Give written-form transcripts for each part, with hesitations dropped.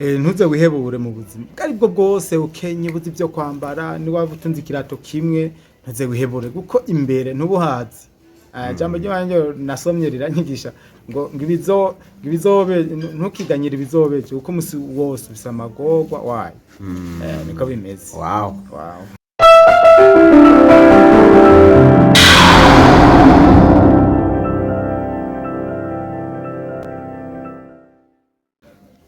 ntuze wihebure mu buzima bwo bwose ukenye ubuze ibyo kwambara ni waba utunze ikirato kimwe ntuze wihebure kuko imbere ntubuhazi jambo ryanje nasomye riranyigisha ngo ibizobe ntukiganyira ibizobe kuko musi wose bisa amagorwa wayo niko bimeze. Wow.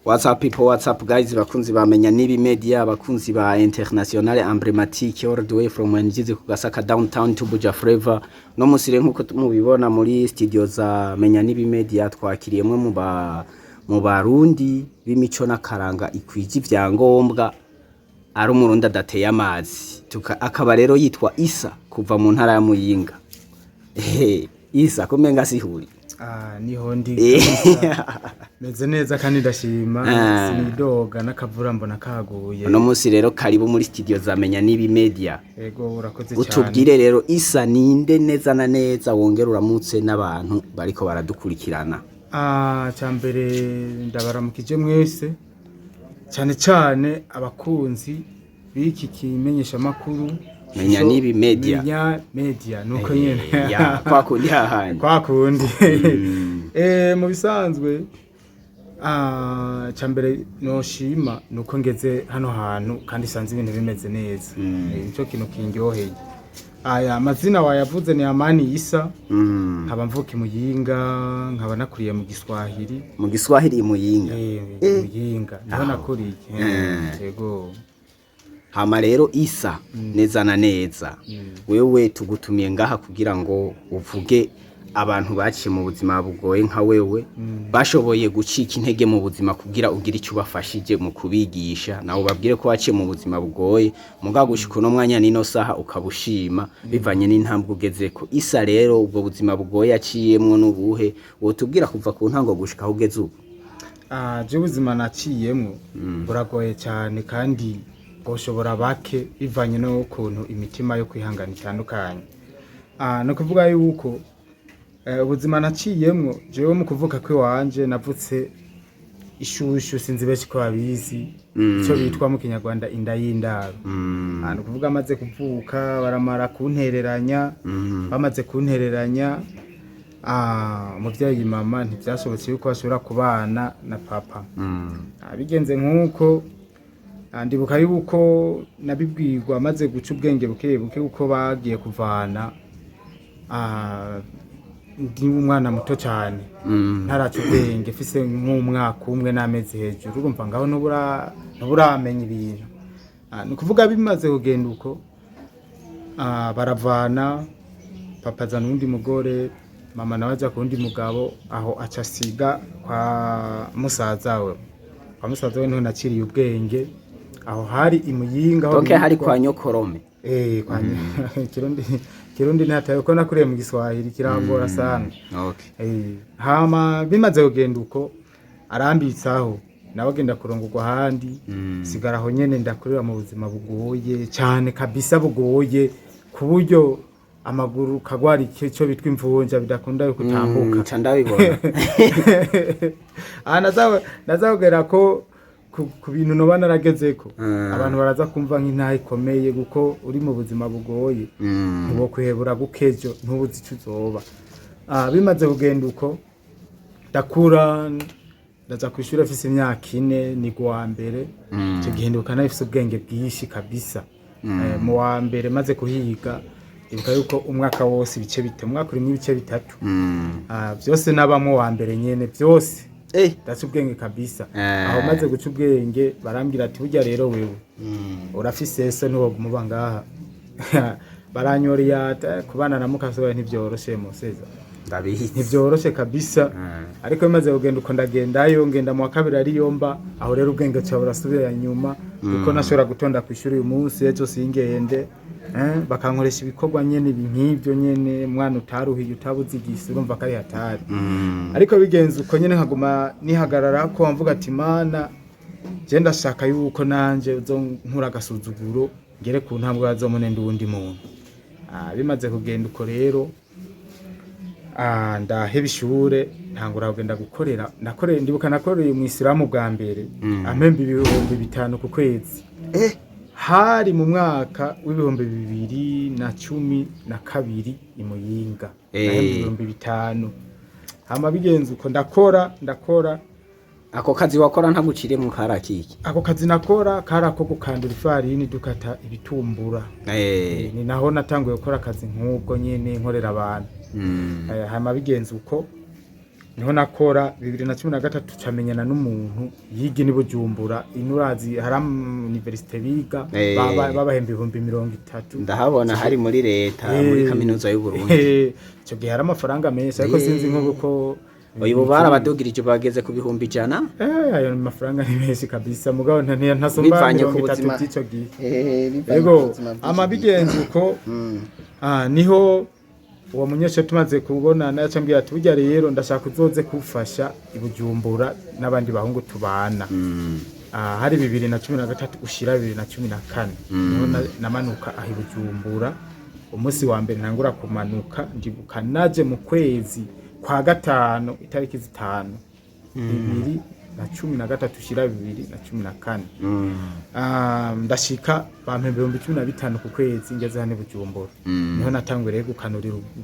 What's up people, what's up guys, bakunzi bamenya nibi media, bakunzi ba international emblematique all the way from Njizi ku Gasaka downtown to Buja Flavor. No musire nkuko mubibona muri studio za menya nibi media twakiriyemwe mu barundi b'imico nakaranga ikwije ivyangombwa ari umurundi adateye amazi. Akaba rero yitwa Isa kuva mu ntara ya Muyinga. Isa kumenga sihuri. Niho ndi meze neza kandi ndashima sinidoga nakavura mbona kaguye. No musi rero karibu muri studio zamenya nibi media. Yego urakoze cyane. Utubwire rero Isa ninde neza na neza wongera uramutse n'abantu bariko baradukurikirana. Cyambere ndabaramukije mwese cyane abakunzi biki kimenyesha makuru menya nibi media. Menya media nuko nyene kwa kundi hahandi kwa kundi mu bisanzwe cyambere noshima nuko ngeze hano hantu kandi sanze ibintu bimeze neza nico kintu kindyoheye. Aya mazina wayavuze ni Amani Isa nkaba mvuka Muyinga nkaba nakuriye mu Giswahili Muyinga Muyinga niho nakuriye yego. Hama rero Isa neza na neza wewe tugutumiye ngaha kugira ngo uvuge abantu baciye mu buzima bugoye nka wewe bashoboye gucika intege mu buzima kugira ugira icyo bafashije mu kubigisha nawo babwire ko waciye mu buzima bugoye mugagushika no mwanya nino saha ukabushima bivanye n'intambwe ugezeko. Isa rero ubwo buzima bugoye yaciyemwo n'ubuhe wotubwira kuva ku ntango gushika aho ugeze ubu? Je ubuzima naciyemwo buragoye cyane kandi boshobora bake bivanye no kuntu imitima yo kwihangana itandukanye. No kuvuga yuko ubuzima naciyemwo jewe mu kuvuka kwe wanje navutse ishushu sinzi beshi ko babizi cyo bitwa mu Kinyarwanda inda y'indaro. No kuvuga amaze kuvuka baramara kuntereranya bamaze kuntereranya umuvyeyi mama ntivyashobotse yuko bashobora kubana na papa. Bigenze nkuko ndibuka yuko nabibwirwa maze guca ubwenge buke uko bagiye kuvana ndi umwana muto cyane ntaraca ubwenge fise nk'umwaka umwe n'amezi hejuru urumva ngaho ntuburamenya ibintu. Ni kuvuga bimaze kugenda uko baravana papa azana undi mugore mama nawe aja kundi mugabo aho acasiga kwa musaza we niho nakiriye ubwenge aho hari Imuyinga aho hari kwa nyokorome kwa Kirundi ntataye ko nakuriye mu Giswahili kirangora sana. Hama bimaze kugenda uko arambitsaho nabagenda kurongurwa handi sigara aho nyene ndakurira mu buzima bugoye cyane kabisa bugoye ku buryo amaguru kagwari cyo bitwa imvunja bidakunda yo kutambuka candabibona. Nazagera ko ku bintu no banaragezeko abantu baraza kumva nk'intahe ikomeye guko uri mu buzima bugoye ntubo kwihebura gukejo ntubuzi icyo uzoba. Bimaze kugenda uko ndakura ndaza kwishura afise imyaka 4 ni gwa mbere cyo gihinduka nafise ubwenge bwishi kabisa. Mu wa mbere maze kuhiga ibuka yuko umwaka wose ibice bite umwaka uri mu bice bitatu byose nabamo wa mbere nyene byose ndaca ubwenge kabisa. Aho maze guca ubwenge barambwira ati burya rero wewe urafise so ntuwo gumuba ngaha baranyoriya kubana na mukasoya ntivyoroshe Moseza ndabihi ntivyoroshe kabisa. Ariko bimaze kugenda uko ndagendayo ngenda mu wa kabiri ari yomba aho rero ubwenge cyo burasubira nyuma kuko nashobora gutonda kwishuri uyu munsi ejo singende bakankoresha ibikorwa nyene nk'ibyo nyene mwana utaruhiye utabuzigisa urumva kari hatari. Ariko bigenze uko nyene nkaguma nihagarara ko mvuga ati mana je ndashaka yuko nanje uzonkura gasuzuguro ngere ku ntambwe bazomone ndundi muntu. Bimaze kugenda uko rero ndaheba ishure ntangura kugenda gukorera ndibuka nakoreye mu Isilamu bwa mbere ampemba 5,000 ku kwezi hari mu mwaka w'ibihumbi 2012 i Muyinga ampemba 5,000 hama bigenze uko ndakora ako kazi wakora ntagucire mu karakiki ako kazi nakora karako gukandura ifarini dukata ibitumbura ni naho natanguye gukora akazi nk'ubwo nyene nkorera abantu hama bigenze uko niho nakora 2013 camenyana n'umuntu yigi ni Bujumbura inurazi haram universite biga babahemba 30,000 ndahabona hari muri leta muri kaminuza y'u Burundi cyo gihe hari amafaranga menshi ariko sinzi nk'uko uyu barabadugirije bageze ku 100,000 ayo mafaranga ni menshi kabisa mugabo ntasomba 30 by'ico gihe yego amabigenze uko niho uwo munyeshe tumaze kubonana yacambye ati burya rero ndashaka uzoze kufasha ibujumbura n'abandi bahungu tubana hari 2013 ushira 2014 niho namanuka aho ibujumbura umunsi wa mbere ntangura kumanuka ndibuka naje mu kwezi kwa 5 itariki 5 2013 ushira 2014 ndashika bampembe 15 ku kwezi ngeze hane Bujumbura niho natanguriye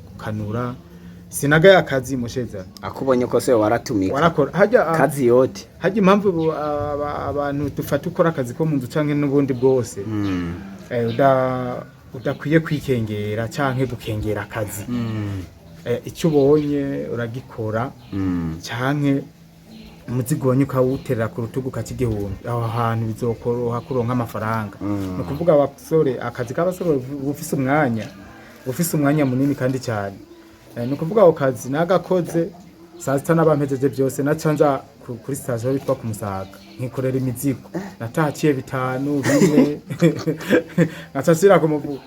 gukanura sinaga yakazi musheza akubonye ko se waratumika warakora kazi yote haje impamvu abantu dufata ukora akazi ko mu nzu canke n'ubundi bwose udakwiye kwikengera canke gukengera akazi icyo ubonye uragikora canke umuzigonye ukawuterera ku rutugu kakigihumbi aho hantu bizokoroha kuronka amafaranga no kuvuga abasore akazi k'abasore ufise umwanya munini kandi cyane no kuvuga ako kazi nagakoze saa sita n'abampejeje byose nacanza kuri station bitwa ku Musaga nkikorera imizigo nataciye 5 bimwe nacasira ku muvu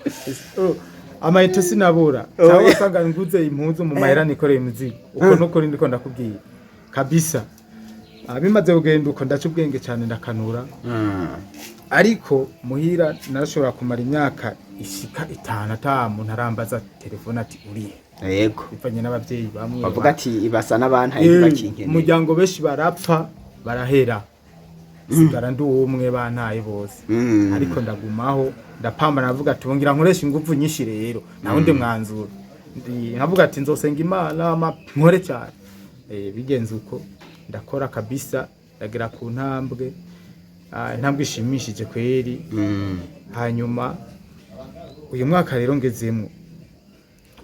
amayito sinabura cyangwa usanga nguze impunzu mu mahera nikoreye imizigo uko nuko ndiko ndakubwiye kabisa bimaze kugenda uko ndaca ubwenge cyane ndakanura ariko muhira narashobora kumara imyaka ishika 5 atamu ntarambaza telefone ati uriye yego bivanye n'abavyeyi bamwe bavuga ati ibasa n'abantu bakinkene umuryango benshi barapfa barahera sigara ndi umwe bantaye bose ariko ndagumaho ndapamba navuga ati bongira nkoresha ingufu nyinshi rero naho ndi mwanzuro navuga ati nzosenga Imana nkore cyane bigenze uko ndakora kabisa ndagera ku ntambwe ishimishije kweri hanyuma uyu mwaka rero ngezemo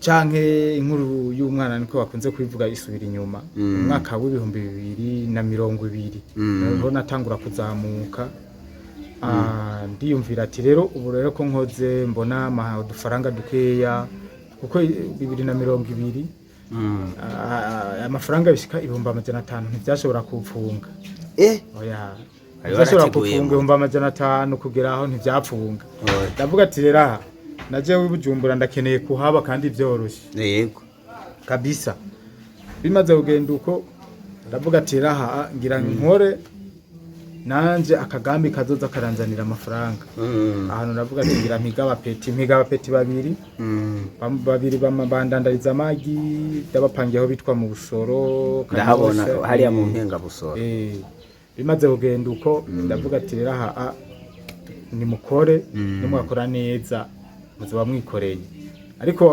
canke inkuru y'umwana niko bakunze kwivuga isubira inyuma umwaka w'ibihumbi 2020 niho natangura kuzamuka ndiyumvira ati rero ubu rero ko nkoze mbona udufaranga dukeya kuko 2020 amafaranga bishika 500 ntibyashobora kupfunga oya byashobora kupfunga 500 kugera aho ntibyapfunga ndavuga ati rero naje w'Ibujumbura ndakeneye kuhaba kandi byoroshye yego kabisa bimaze kugenda uko ndavuga ati raha ngira nkore nanje akagambi kazoza karanzanira amafaranga ahantu ndavuga ati ngira mpiga abapeti babiri bamabandandariza amagi ndabapangiye aho bitwa mu Busoro ndahabona hariya mu Mpenga Busoro bimaze kugenda uko ndavuga ati raha ni mukore nimwakora neza muzoba mwikoreye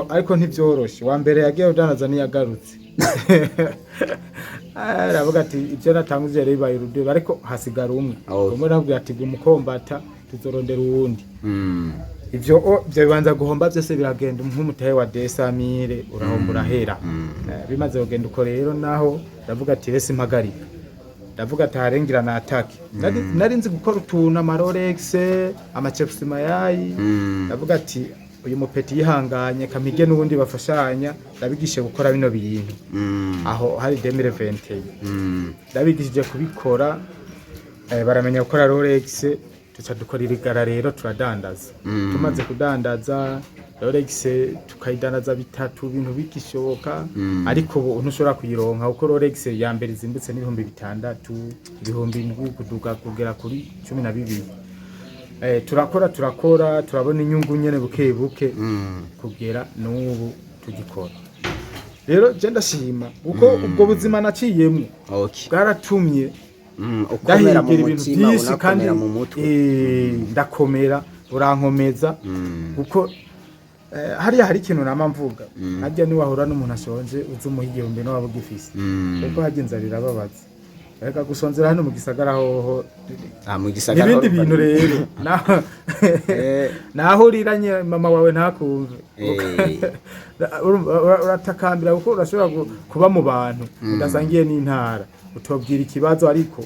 ariko ntivyoroshe wa mbere yagiye udanaza niyagarutse aravuga ati ibyo natanguje rero bibaye rudo ariko hasigara umwe umwe navuga ati gumukombata tuzorondera uwundi ibyo bibanza guhomba byose biragenda nk'umutahe wa 200,000 urahombura hera bimaze kugenda uko rero naho ndavuga ati rese impagarika ndavuga ati harengira na attack nari nzi gukora utuna Rolex amachefsi mayayi ndavuga ati uyu mupeti yihanganye kamige n'ubundi bafashanya ndabigishe gukora bino bintu aho hari 2020 ndabigishije kubikora baramenya gukora Rolex tuca dukora irigara rero turadandaza tumaze kudandaza Rolex tukayidandaza 3 bintu bikishoboka ariko ubu ntushobora kuyironka uko Rolex ya mbere zimbutse n'ibihumbi 6 ibihumbi 7 kuduga kugera kuri 12 turakora turabona inyungu nyene buke kugera n'ubu tugikora rero je ndashima kuko ubwo buzima naciyemwo okay bwaratumye ukomera mu ndahigira ibintu mutima byinshi kandi unakomera mu mutwe ndakomera urankomeza kuko hariya hari ikintu nama mvuga harya niwahura n'umuntu ashonje uzi umuha igihumbi n'uwaba ugifise kuko harya inzara irababaza reka gusonzera hano mu gisagara hoho mu gisagara n'ibindi bintu rero naho uriranye mama wawe ntakumve uratakambira kuko urashobora kuba mu bantu udasangiye n'intara utobwira ikibazo ariko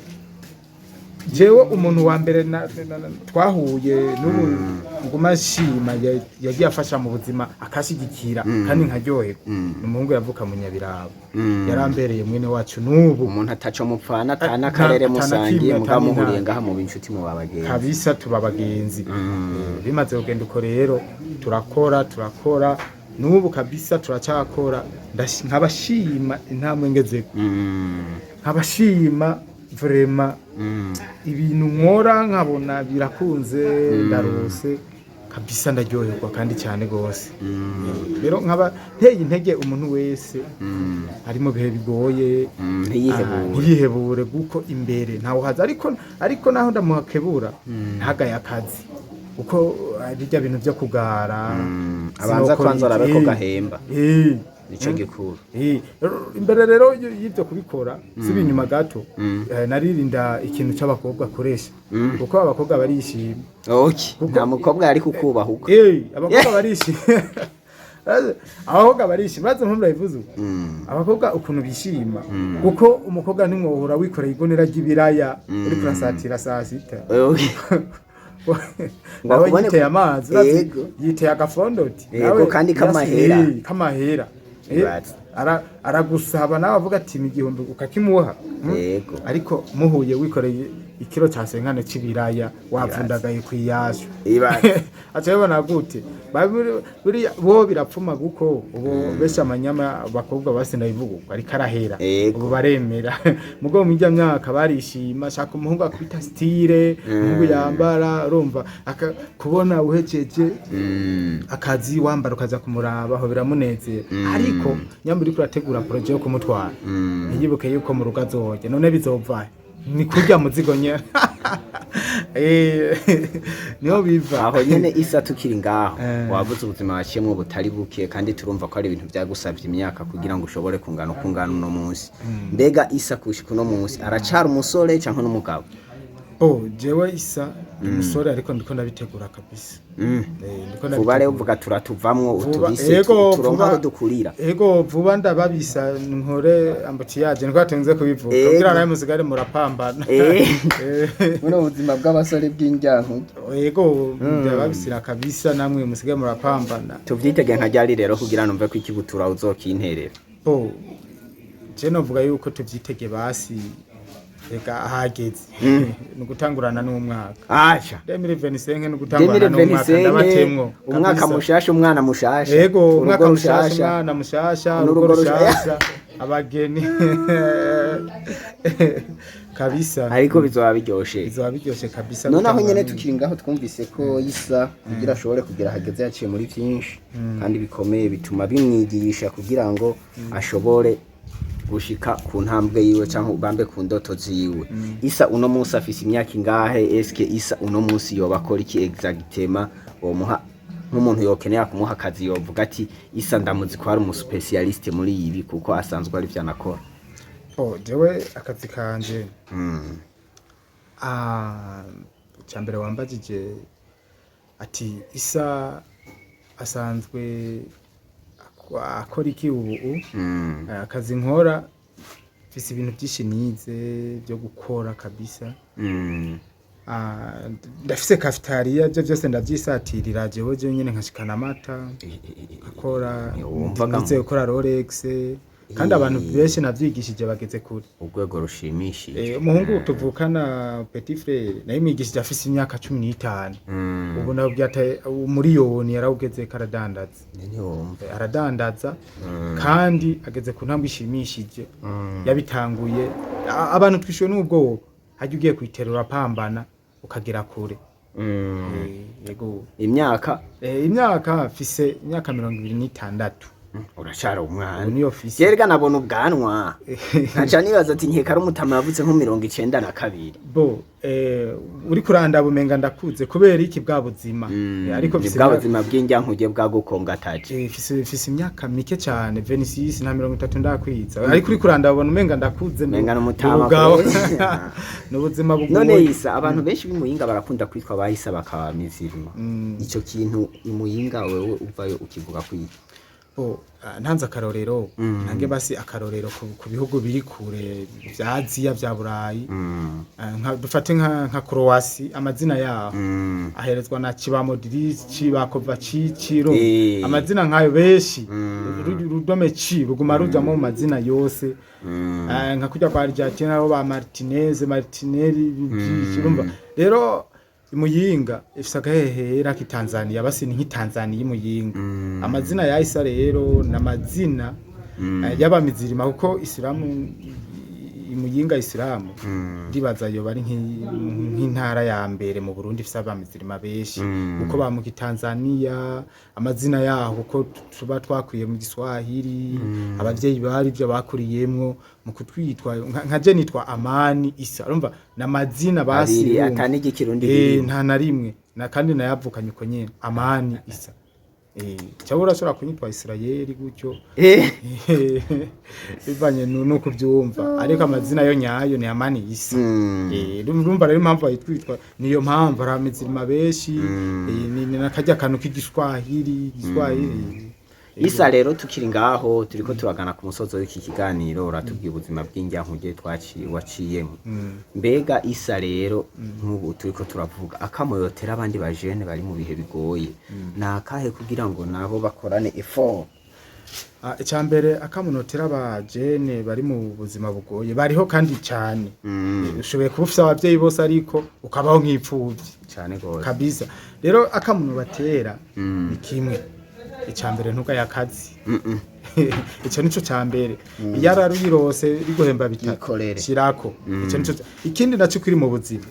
jewe umuntu wa mbere twahuye n'ubu nguma nshima yagiye afasha mu buzima akashigikira kandi nkaryoherwa n'umuhungu yavuka mu Nyabiraba yarambereye mwene wacu n'ubu umuntu ataco mupfana atana karere musangiye mugamuhuriye ngaha mu binshuti mu babagenzi kabisa tubabagenzi bimaze kugenda uko rero turakora n'ubu kabisa turacakora nkabashima intambwe ngezeko nkabashima vrema ibintu nkora nkabona birakunze ndarose kabisa ndaryoherwa kandi cyane gose rero nkaba nteye intege umuntu wese ari mu bihe bigoye ntiyihebure guko imbere ntawo haza ariko naho ndamuhakebura ntagaye akazi uko bijya bintu byo kugara abanza kwanza arabe ko gahemba nico gikuru imbere rero y'ibyo kubikora sibi inyuma gato naririnda ikintu cy'abakobwa akoresha kuko abakobwa barishima nta mukobwa yari kukubahuka abakobwa barishima abakobwa barishima baze mpamvu bivuze abakobwa ukuntu bishima kuko umukobwa ntimwohora wikoreye igonera ry'ibiraya uri kurasatira saa sita nawe yiteye amazi yiteye agafondoti nawe kandi kamahera aragusaba nawe avuga ati igihumbi ukakimuha ariko muhuye wikoreye ikiro cya senkane c'ibiraya wavundagaye kwiyasho acabona gute bo birapfuma guko ubo besha amanyama bakobwa basenda bivuga ariko arahera ubu baremera mugo mu njya myaka barishima shaka umuhungu akwita style umuhungu yambara urumva kubona uhejeje akazi wambara ukaza kumuraba aho biramunezera ariko nyamburi kurategura projet yo kumutwara ntiyibuke yuko mu rugo azoje none bizova ni kurya muzigo nyene niho biva aho nyene isa tukiri ngaho wabuze ubuzima waciyemwo butari buke kandi turumva ko ari ibintu byagusavye imyaka kugira ngo ushobore kungana uno munsi mbega isa kushika uno munsi aracara umusore canke n'umugabo jewe isa umusore ariko ndiko ndabitegura kabisa vuba rero uvuga turatuvamwo utubise turonka aho dukurira vuba ndababisa nkore ambutiyaje niko atenze kubivuga kugira nawe musigare murapambana buno buzima bw'abasore bw'injyanku ndababisira kabisa namwe musigare murapambana tuvyitege nka ryari rero kugira numve ko ikibutura uzokinterera je novuga yuko tuvyitege basi reka hageze nugutangurana n'umwaka acha 2025 nugutangurana n'umwaka ndabatemwo umwaka mushasha umwana mushasha umwaka mushasha umwana mushasha urugo rushasha abageni kabisa ariko bizoba biryoshe kabisa noneho nyene tukiri ngaho twumvise ko isa kugira ashobore kugira hageze yaciye muri byinshi kandi bikomeye bituma bimwigisha kugira ngo ashobore gushika ku ntambwe yiwe canke ubambe ku ndoto ziwe isa uno munsi afise imyaka ingahe eske isa uno munsi yoba akora iki exactement womuha nk'umuntu yokenera kumuha akazi yovuga ati isa ndamuzi ko ari umuspecialiste muri ibi kuko asanzwe ari vyo anakora jewe akazi kanje cyambere wambajije ati isa asanzwe akora iki ubu akazi nkora mfise ibintu byinshi nize byo gukora kabisa ndafise cafeteria byo byose ndavyisatirira jewe nyene nkashikana amata akora ndize gukora Rolex kandi abantu benshi navyigishije bageze kuri urwego rushimishije umuhungu tuvukana petit frère nayo mwigishije afise imyaka 15 ubu naho byataye umuriyoni yarawugeze karadandaza aradandaza kandi ageze ku ntambwe ishimishije yabitanguye abantu twishuye n'ubwoba hajye ugiye kwiterura pambana ukagera kure yego imyaka afise imyaka 26 urashara umwana Ubu niyo fisi. yerega nabona ubwanwa nkaca nibaza ati nkeka ari umutama yavutse nko 92 bo uri kuranda bumenga ndakuze kubera iki bwa buzima ariko bwa buzima bw'injyankuge bwagukonga taje fisi imyaka mike cyane 26 na 30 ndakwiza ariko uri kuranda ubona umenga ndakuze menga n'umutama n'ubuzima bugoye. none isa abantu benshi b'imuyinga barakunda kwitwa bahisa bakaba mizirima ico kintu imuyinga wewe uvayo ukivuga kwiki ntanze akarorero nange basi akarorero ku bihugu biri kure vya Aziya vya Burayi dufate nka Croatia amazina yaho aherezwa na Chibamodiric Chibakovaciciro amazina nkayo beshi rudome chi ruguma rujamo mu mazina yose nka kujya kwa Argentina aho ba Martinez Martinelli urumva rero imuyinga ifise agahehera k'Tanzania basi ni nk'Tanzania imuyinga amazina ya isa rero n'amazina y'abamizirima kuko Islamu imuyinga Islamu ndibaza yo bari nk'intara ya mbere mu Burundi ifise abamizirima beshi kuko ba mu Tanzania amazina yaho kuko tuba twakwiye mu Giswahili abavyeyi bari byo bakuriyemwo mu kutwitwa nka je nitwa Amani Isa urumva n'amazina basi atanije kirundi nta na rimwe na kandi nayavukanye uko nyene Amani Isa cyabura sura kunyitwa Israeli gutyo bivanye no kubyumva ariko amazina yo nyayo ni Amani Isa urumva rero impamvu ayitwitwa niyo mpamvu aramizirima beshi ni nakajya kanu k'Igiswahili Isa rero tukiri ngaho turiko turagana ku musozo w'iki kiganiro uratubwiye ubuzima bw'injyankuge waciyemo mbega Isa rero nk'ubu turiko turavuga akamoyotera abandi bajene bari mu bihe bigoye nakahe kugira ngo nabo bakorane effort icyambere akamunotera abajene bari mu buzima bugoye bariho kandi cyane ushoboye kubufisa abavyeyi bose ariko ukabaho nk'ipfuvyi cyane gose kabisa rero akamuno batera ni kimwe icyambere ntuga yakazi icyo nico cyambere yararuyirose riguhemba bitatu shirako icyo nico ikindi naco kiri mu buzima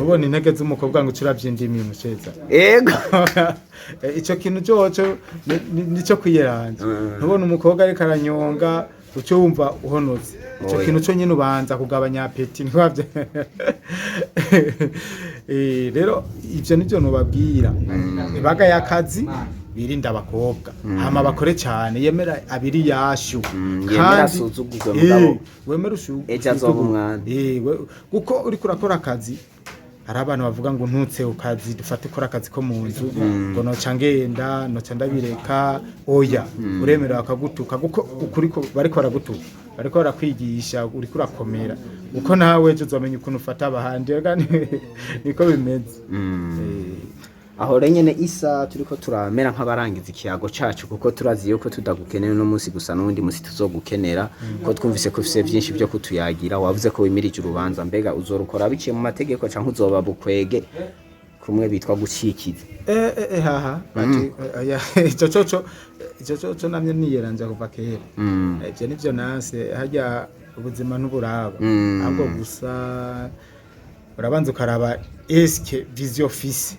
ubone intege z'umukobwa ngo curavyindimi umusheza ego icyo kintu cyoco nico kwiyeranja ntubone umukobwa ariko aranyonga ucyo wumva uhonoze icyo kintu cyo nyine ubanza kugabanya apeti ntwavye rero ivyo nivyo nubabwira ibaga yakazi birinda abakobwa hama bakore cyane yemera abiri yashu kandi wemera eja zoba umwana kuko uri kurakora akazi hari abantu bavuga ngo ntutse ukazi dufate kora akazi ko mu nzu ngo noca ngenda noca ndabireka oya uremera bakagutuka kuko ukuriko bariko baragutuka bariko barakwigisha uri kurakomera uko nawe ejo uzomenya ukuntu ufata abahandi niko bimeze aho renyene Isa turiko turamera nk'abarangiza ikiyago cacu kuko turazi yuko tudagukenera no munsi gusa n'undi munsi tuzogukenera ko twumvise ko ufise byinshi byo kutuyagira wavuze ko wimirije urubanza mbega uzorukora biciye mu mategeko canke uzoba bukwege kumwe bitwa gucikiza haha ico namye niyeranja kuva kera ivyo nivyo nase harya ubuzima n'uburaba ahubwo gusa urabanza ukaraba eske vision fisi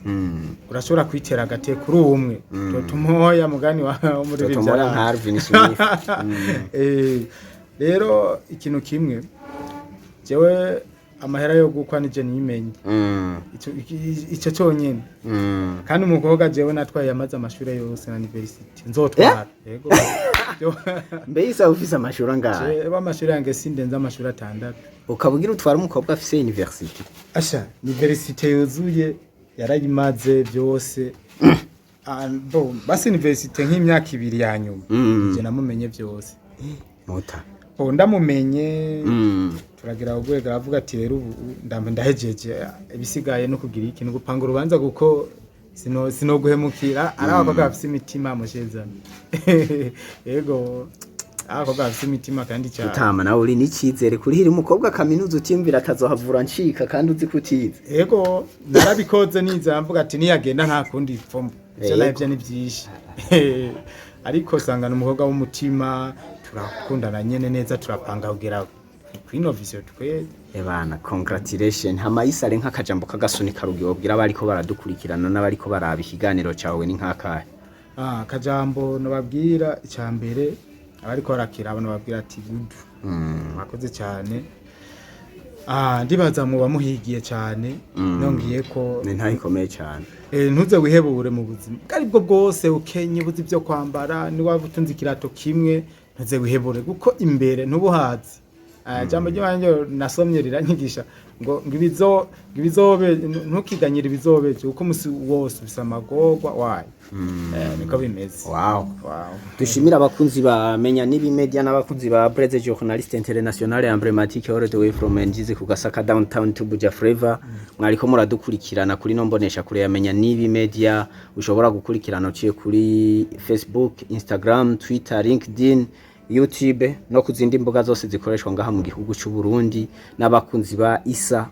urashobora kwitera gate kuri umwe totumoya mugani wa muri totumoya Harvin Smith rero ikintu kimwe jewe amahera yo gukwa nije nimenye ico cyonyene kandi umukobwa jewe natwaye yamaze amashuri yose na university nzotwara yego mbe Isa ufise amashuri angahe amashuri yange sindenza amashuri 6 ukabugira utwara umukobwa afise university asha university yuzuye yarayimaze byose bon basi university nk'imyaka 2 ya nyuma je namumenye byose mota ndamumenye turagira ubwega avuga ati rero ubu ndahejeje ibisigaye no kugira ikintu gupanga urubanza guko sino guhemukira ari abakobwa bafite imitima mushezana yego abakobwa bafite imitima kandi cyane utama nawe uri n'ikizere kuri hiri umukobwa kaminuza utimvira atazohavura ncika kandi uzi kutiza yego narabikoze niza mvuga ati niyagenda nta kundi fombo cyo navyo ni byinshi ariko sangana umukobwa w'umutima turakundana nyene neza turapanga kugira kwino vision twe ebana congratulation hama Isa ari nk'akajambo kagasunika rugiye ubwira abariko baradukurikirana n'abariko baraba ikiganiro cawe ni nkakahe akajambo nababwira icyambere abariko barakira abantu babwira ati good mwakoze cyane ndibaza mu bamuhigiye cyane nongiye ko ni ntayikomeye cyane ntuze wihebure mu buzima aribwo bwose ukenye ubuzi byo kwambara ni waba utunze ikirato kimwe ntuze wihebure kuko imbere ntubuhazi jambo ryanje nasomye riranyigisha ngo ibizobe ntukiganyira ibizobe kuko musi wose bisa amagorwa wayo niko bimeze. Wow. Dushimira abakunzi bamenya nibi media n'abakunzi ba Breze Journaliste International Emblematique all the way from Njize ku Gasaka downtown to Buja Flavor mwariko muradukurikirana kuri nombonesha kure yamenya nibi media ushobora gukurikirana uciye kuri Facebook, Instagram, Twitter, LinkedIn, YouTube no kuzindi mbuga zose zikoreshwa ngaha mu gihugu cy'u Burundi n'abakunzi ba Isa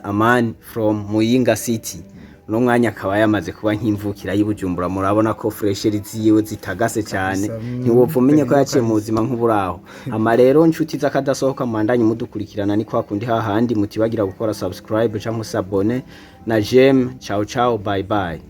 Aman from Muyinga City. No mwanya akaba yamaze kuba nk'imvukira y'Ibujumbura murabona ko fresheri ziwe zitagase cyane ntiwopfumenye ko yaciye mu buzima nk'uburaho ama rero nshuti zakadasohoka mandanye mudukurikirana ni kwa kundi hahandi mutibagira gukora subscribe cyangwa s'abone na j'aime ciao bye bye.